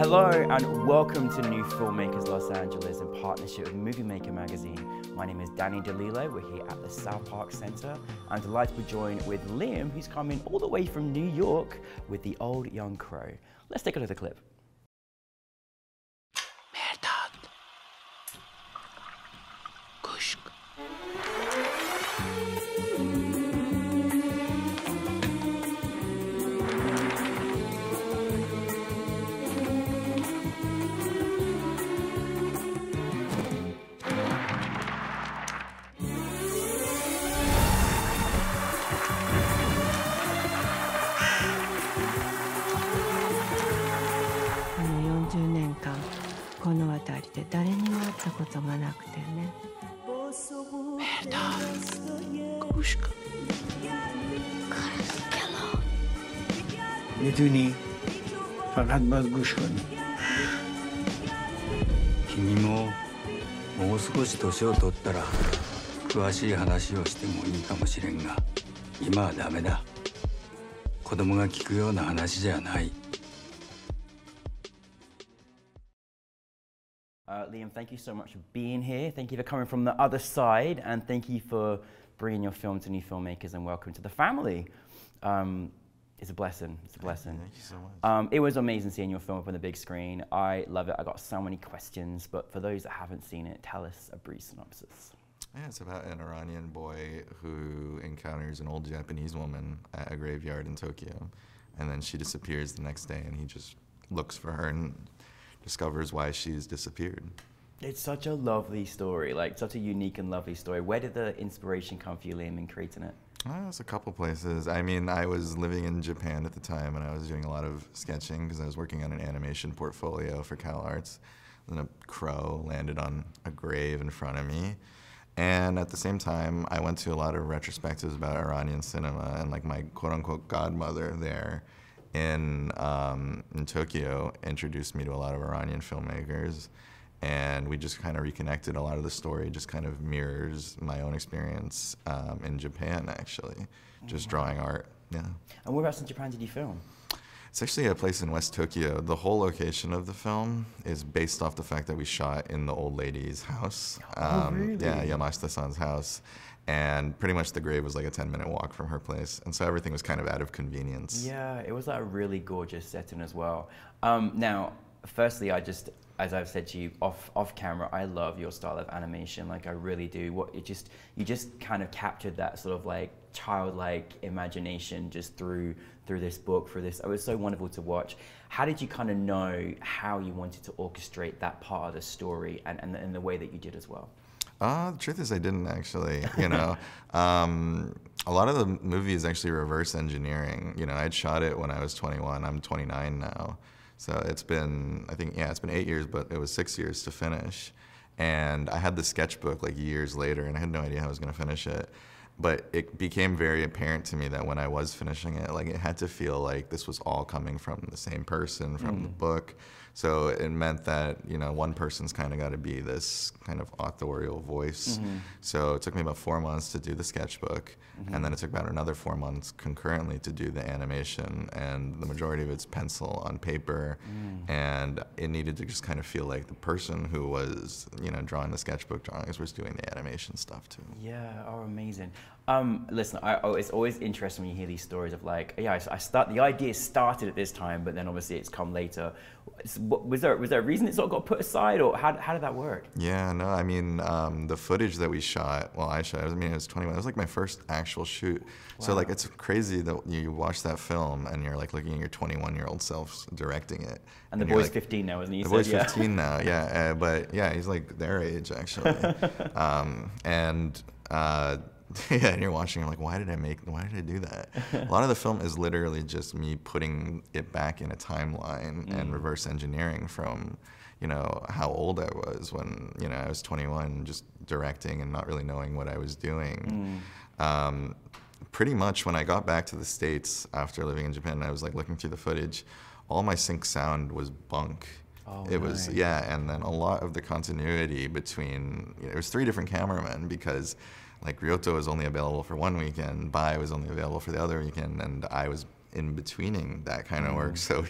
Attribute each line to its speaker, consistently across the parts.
Speaker 1: Hello and welcome to NewFilmmakers Los Angeles in partnership with Movie Maker magazine. My name is Danny DeLillo. We're here at the South Park Center. I'm delighted to be joined with Liam, who's coming all the way from New York with The Old Young Crow. Let's take a look at the clip.
Speaker 2: میتونی فقط باز گوش کنی.
Speaker 3: 君ももう少し年を取ったら詳しい話をしてもいいかもしれんが、今はダメだ。子供が聞くような話じゃない。
Speaker 1: Liam, thank you so much for being here. Thank you for coming from the other side, and thank you for bringing your film to New Filmmakers, and welcome to the family. It's a blessing. It's a blessing.
Speaker 4: Thank you so much.
Speaker 1: It was amazing seeing your film up on the big screen. I love it. I got so many questions, but for those that haven't seen it, tell us a brief synopsis.
Speaker 4: Yeah, it's about an Iranian boy who encounters an old Japanese woman at a graveyard in Tokyo, and then she disappears the next day, and he just looks for her and discovers why she's disappeared.
Speaker 1: It's such a lovely story, like such a unique and lovely story. Where did the inspiration come for you, Liam, in creating it?
Speaker 4: It's a couple places. I mean, I was living in Japan at the time, and I was doing a lot of sketching because I was working on an animation portfolio for CalArts. Then a crow landed on a grave in front of me. And at the same time, I went to a lot of retrospectives about Iranian cinema, and like my quote-unquote godmother there in Tokyo introduced me to a lot of Iranian filmmakers, and we just kind of reconnected. A lot of the story just kind of mirrors my own experience in Japan, actually, just drawing art. Yeah.
Speaker 1: And whereabouts in Japan did you film?
Speaker 4: It's actually a place in West Tokyo. The whole location of the film is based off the fact that we shot in the old lady's house.
Speaker 1: Really?
Speaker 4: Yeah, Yamashita-san's house. And pretty much the grave was like a 10-minute walk from her place. And so everything was kind of out of convenience.
Speaker 1: Yeah, it was like a really gorgeous setting as well. Now, firstly, as I've said to you off camera, I love your style of animation. Like I really do. You just kind of captured that sort of like childlike imagination just through this book, it was so wonderful to watch. How did you kind of know how you wanted to orchestrate that part of the story and the way that you did as well?
Speaker 4: The truth is I didn't actually, you know. A lot of the movie is actually reverse engineering. You know, I'd shot it when I was 21. I'm 29 now. So it's been, I think, yeah, it's been 8 years, but it was 6 years to finish. And I had the sketchbook like years later, and I had no idea how I was going to finish it. But it became very apparent to me that when I was finishing it, like it had to feel like this was all coming from the same person, from the book. So it meant that, you know, one person's kind of got to be this kind of authorial voice. So it took me about 4 months to do the sketchbook, and then it took about another 4 months concurrently to do the animation, and the majority of it's pencil on paper, and it needed to just kind of feel like the person who was, you know, drawing the sketchbook drawings was doing the animation stuff too.
Speaker 1: Yeah, oh, amazing. Listen, it's always interesting when you hear these stories of like, yeah, the idea started at this time, but then obviously it's come later. Was there a reason it sort of got put aside, or how did that work?
Speaker 4: Yeah, no, I mean, the footage that we shot, well, I shot, I mean, it was 21, it was like my first actual shoot. Wow. So like, it's crazy that you watch that film and you're like looking at your 21-year-old self directing it.
Speaker 1: And the boy's like, 15 now, isn't he?
Speaker 4: The boy's 15 now, yeah, but yeah, he's like their age actually. Yeah, and you're watching, you're like, why did I do that? A lot of the film is literally just me putting it back in a timeline and reverse engineering from, you know, how old I was when, you know, I was 21, just directing and not really knowing what I was doing. Pretty much when I got back to the States after living in Japan, I was like looking through the footage, all my sync sound was bunk.
Speaker 1: Oh,
Speaker 4: it was, yeah, and then a lot of the continuity between, you know, it was 3 different cameramen because like Ryoto was only available for one weekend, Bai was only available for the other weekend, and I was in betweening that kind of work. So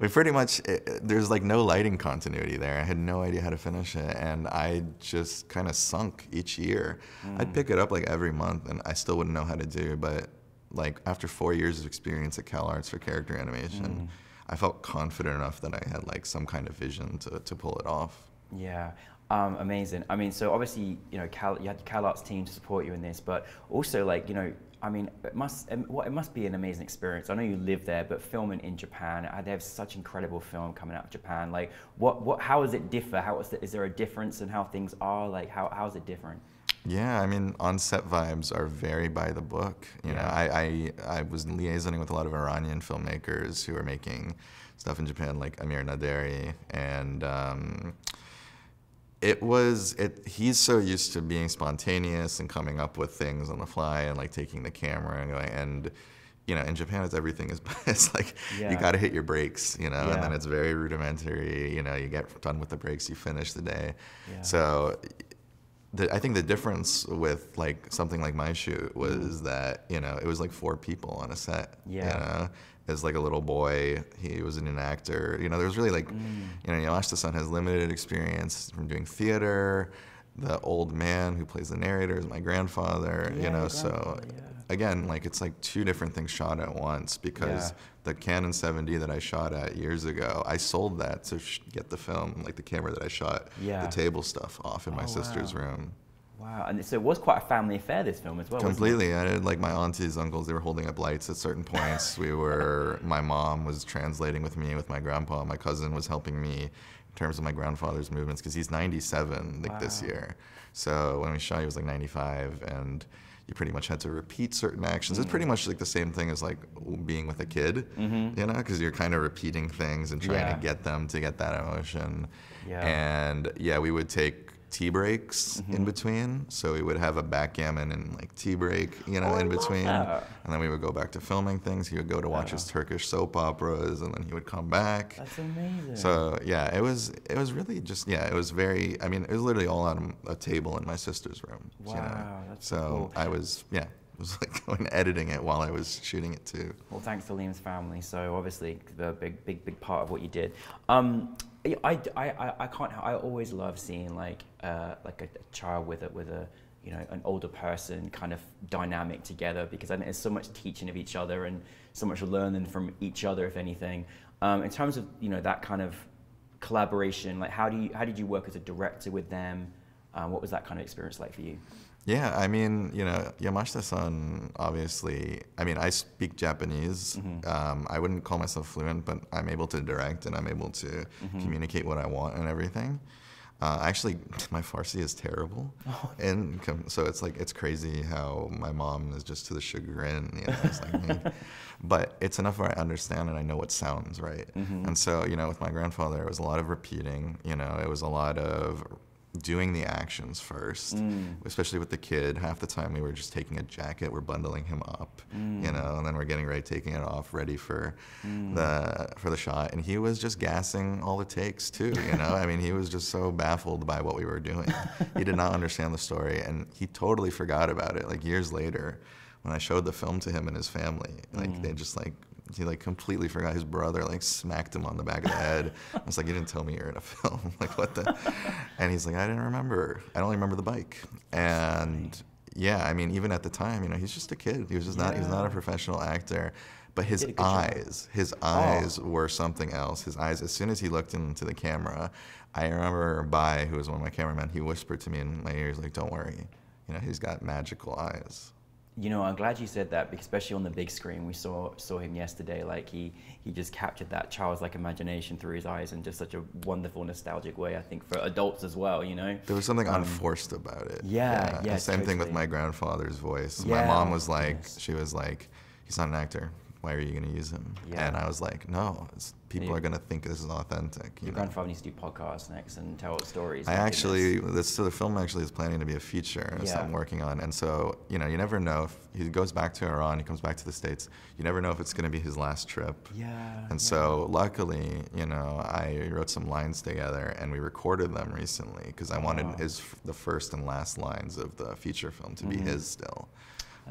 Speaker 4: we pretty much, there's like no lighting continuity there. I had no idea how to finish it, and I just kind of sunk each year. I'd pick it up like every month, and I still wouldn't know how to do, but like after 4 years of experience at CalArts for character animation, I felt confident enough that I had like some kind of vision to pull it off.
Speaker 1: Yeah. Amazing. I mean, so obviously, you know, you had the CalArts team to support you in this, but also, like, you know, I mean, it must be an amazing experience. I know you live there, but filming in Japan, they have such incredible film coming out of Japan. Like, how does it differ? Is there a difference in how things are? Like, how is it different?
Speaker 4: Yeah, I mean, on-set vibes are very by the book. You know, I was liaisoning with a lot of Iranian filmmakers who are making stuff in Japan, like Amir Naderi, and he's so used to being spontaneous and coming up with things on the fly and like taking the camera and going, and you know, in Japan it's like you got to hit your brakes, you know, and then it's very rudimentary. You know, you get done with the breaks, you finish the day. So I think the difference with like something like my shoot was that, you know, it was like 4 people on a set. You know, as like a little boy, he was an actor. You know, there was really like, you know, Yamashita-san has limited experience from doing theater. The old man who plays the narrator is my grandfather. You know, so again, like it's like 2 different things shot at once, because the Canon 7D that I shot at years ago, I sold that to get the film, like the camera that I shot the table stuff off in my sister's room.
Speaker 1: Wow, and so it was quite a family affair, this film, as well.
Speaker 4: Completely. I had like my aunties, uncles, they were holding up lights at certain points. My mom was translating with me, with my grandpa. My cousin was helping me in terms of my grandfather's movements, because he's 97 like this year. So when we shot, he was like 95, and you pretty much had to repeat certain actions. It's pretty much like the same thing as like being with a kid, you know, because you're kind of repeating things and trying to get them to get that emotion. And we would take tea breaks in between. So we would have a backgammon and like tea break, you know, in between. And then we would go back to filming things. He would go to watch his Turkish soap operas, and then he would come back.
Speaker 1: That's amazing.
Speaker 4: So yeah, it was really just, it was very, I mean, it was literally all on a table in my sister's room.
Speaker 1: Wow,
Speaker 4: you know?
Speaker 1: that's so cool.
Speaker 4: I was, it was like going editing it while I was shooting it too.
Speaker 1: Well, thanks to Liam's family. So obviously the big part of what you did. I always love seeing like a child with a you know, an older person kind of dynamic together, because I think there's so much teaching of each other and so much learning from each other, if anything. In terms of, you know, that kind of collaboration, like how did you work as a director with them? What was that kind of experience like for you?
Speaker 4: Yeah, I mean, you know, Yamashita-san, obviously, I mean, I speak Japanese. I wouldn't call myself fluent, but I'm able to direct, and I'm able to communicate what I want and everything. Actually, my Farsi is terrible. And so it's like, it's crazy how my mom is just to the chagrin, you know, it's like me. But it's enough where I understand and I know what sounds right. And so, you know, with my grandfather, it was a lot of repeating, you know, it was a lot of doing the actions first, especially with the kid. Half the time we were just taking a jacket, we're bundling him up, you know, and then we're getting ready, taking it off, ready for the shot. And he was just gassing all the takes too, you know. I mean, he was just so baffled by what we were doing. He did not understand the story, and he totally forgot about it. Like years later, when I showed the film to him and his family, like they just like, he like completely forgot. His brother like smacked him on the back of the head. I was like, you didn't tell me you're in a film. Like, what the? And he's like, I didn't remember. I only remember the bike. And yeah, I mean, even at the time, you know, he's just a kid. He was just not, he's not a professional actor. But his eyes were something else. His eyes, as soon as he looked into the camera, I remember Bai, who was one of my cameramen, he whispered to me in my ears, like, don't worry. You know, he's got magical eyes.
Speaker 1: You know, I'm glad you said that, because especially on the big screen, we saw him yesterday. Like he just captured that childlike imagination through his eyes in just such a wonderful, nostalgic way. I think for adults as well. You know,
Speaker 4: there was something unforced about it.
Speaker 1: Yeah.
Speaker 4: Same thing with my grandfather's voice. My mom was like, she was like, he's not an actor. Why are you going to use him? And I was like, no, people are going to think this is authentic.
Speaker 1: Your grandfather needs to do podcasts next and tell stories.
Speaker 4: The film actually is planning to be a feature. That's what I'm working on. And so, you know, you never know if he goes back to Iran, he comes back to the States, you never know if it's going to be his last trip. And so luckily, you know, I wrote some lines together and we recorded them recently, because I wanted the first and last lines of the feature film to be his still.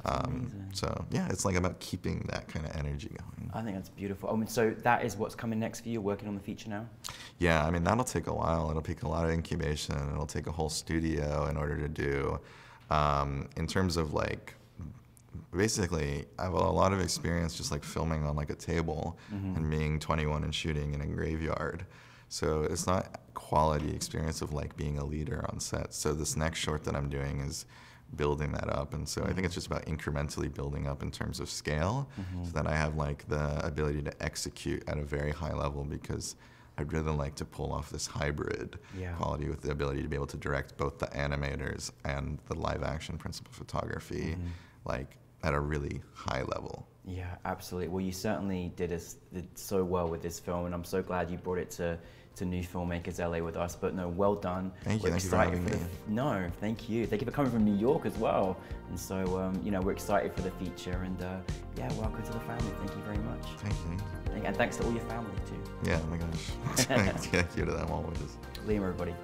Speaker 1: That's amazing.
Speaker 4: So yeah, it's like about keeping that kind of energy going.
Speaker 1: I think that's beautiful. I mean, so that is what's coming next for you, working on the feature now?
Speaker 4: Yeah, I mean, that'll take a while. It'll take a lot of incubation. It'll take a whole studio in order to do. In terms of like, basically, I have a lot of experience just like filming on like a table and being 21 and shooting in a graveyard. So it's not quality experience of like being a leader on set. So this next short that I'm doing is building that up, and so I think it's just about incrementally building up in terms of scale, so that I have like the ability to execute at a very high level, because I'd really like to pull off this hybrid quality with the ability to be able to direct both the animators and the live action principal photography like at a really high level.
Speaker 1: Yeah, absolutely. Well, you certainly did so well with this film, and I'm so glad you brought it to New Filmmakers LA with us. But no, well done.
Speaker 4: Thank you. Thank you for having me.
Speaker 1: No, thank you. Thank you for coming from New York as well. And so, you know, we're excited for the feature, and yeah, welcome to the family. Thank you very much.
Speaker 4: Thank you.
Speaker 1: And thanks to all your family too.
Speaker 4: Yeah, oh my gosh. Thank you to them always.
Speaker 1: Liam, everybody.